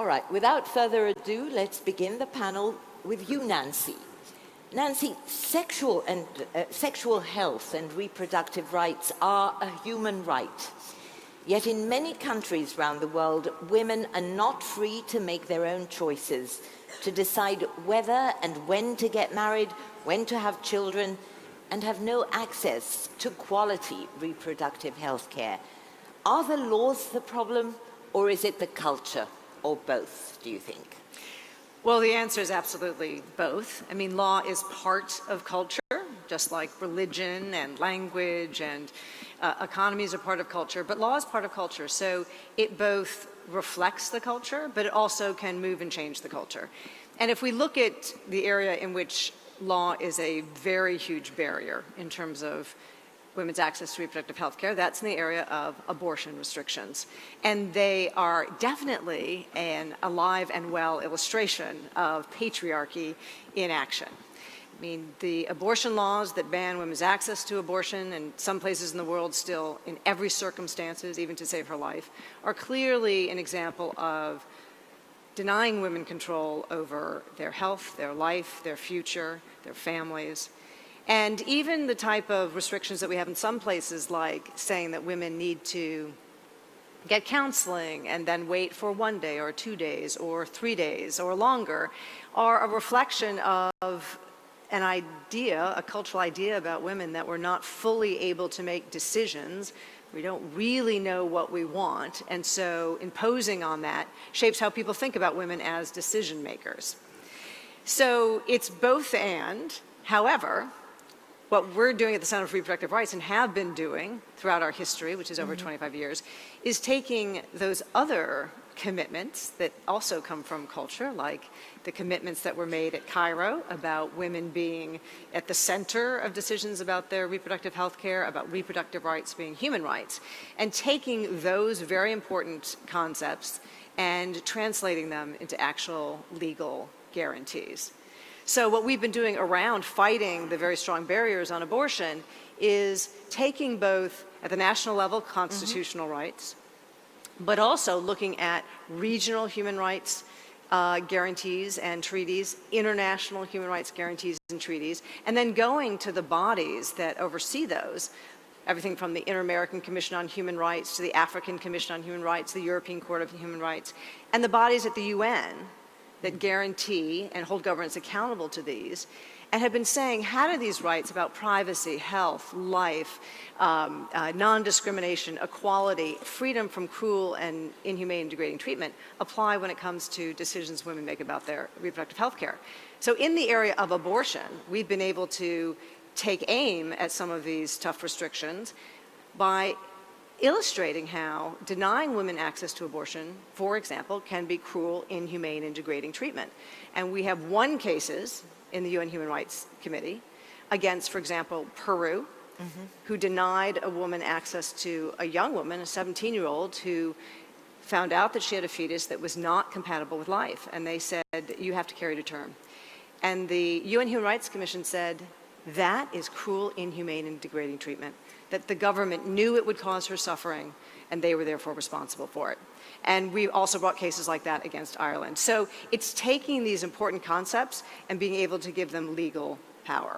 All right, without further ado, let's begin the panel with you, Nancy. Nancy, sexual health and reproductive rights are a human right. Yet in many countries around the world, women are not free to make their own choices, to decide whether and when to get married, when to have children, and have no access to quality reproductive health care. Are the laws the problem, or is it the culture, or both, do you think? Well, the answer is absolutely both. I mean, law is part of culture, just like religion and language and economies are part of culture, but law is part of culture. So it both reflects the culture, but it also can move and change the culture. And if we look at the area in which law is a very huge barrier in terms of women's access to reproductive health care, that's in the area of abortion restrictions. And they are definitely an alive and well illustration of patriarchy in action. I mean, the abortion laws that ban women's access to abortion, and some places in the world still, in every circumstances, even to save her life, are clearly an example of denying women control over their health, their life, their future, their families. And even the type of restrictions that we have in some places, like saying that women need to get counseling and then wait for 1 day or 2 days or 3 days or longer, are a reflection of an idea, a cultural idea about women that we're not fully able to make decisions. We don't really know what we want, and so imposing on that shapes how people think about women as decision makers. So it's both and. However, what we're doing at the Center for Reproductive Rights and have been doing throughout our history, which is over 25 years, is taking those other commitments that also come from culture, like the commitments that were made at Cairo about women being at the center of decisions about their reproductive health care, about reproductive rights being human rights, and taking those very important concepts and translating them into actual legal guarantees. So what we've been doing around fighting the very strong barriers on abortion is taking both at the national level constitutional rights, but also looking at regional human rights guarantees and treaties, international human rights guarantees and treaties, and then going to the bodies that oversee those, everything from the Inter-American Commission on Human Rights to the African Commission on Human Rights, the European Court of Human Rights, and the bodies at the UN that guarantee and hold governments accountable to these, and have been saying, how do these rights about privacy, health, life, non-discrimination, equality, freedom from cruel and inhumane and degrading treatment apply when it comes to decisions women make about their reproductive health care? So in the area of abortion, we've been able to take aim at some of these tough restrictions by illustrating how denying women access to abortion, for example, can be cruel, inhumane, and degrading treatment. And we have won cases in the UN Human Rights Committee against, for example, Peru, who denied a woman access to a young woman, a 17-year-old, who found out that she had a fetus that was not compatible with life. And they said, you have to carry to term. And the UN Human Rights Commission said, that is cruel, inhumane, and degrading treatment, that the government knew it would cause her suffering, and they were therefore responsible for it. And we also brought cases like that against Ireland. So it's taking these important concepts and being able to give them legal power.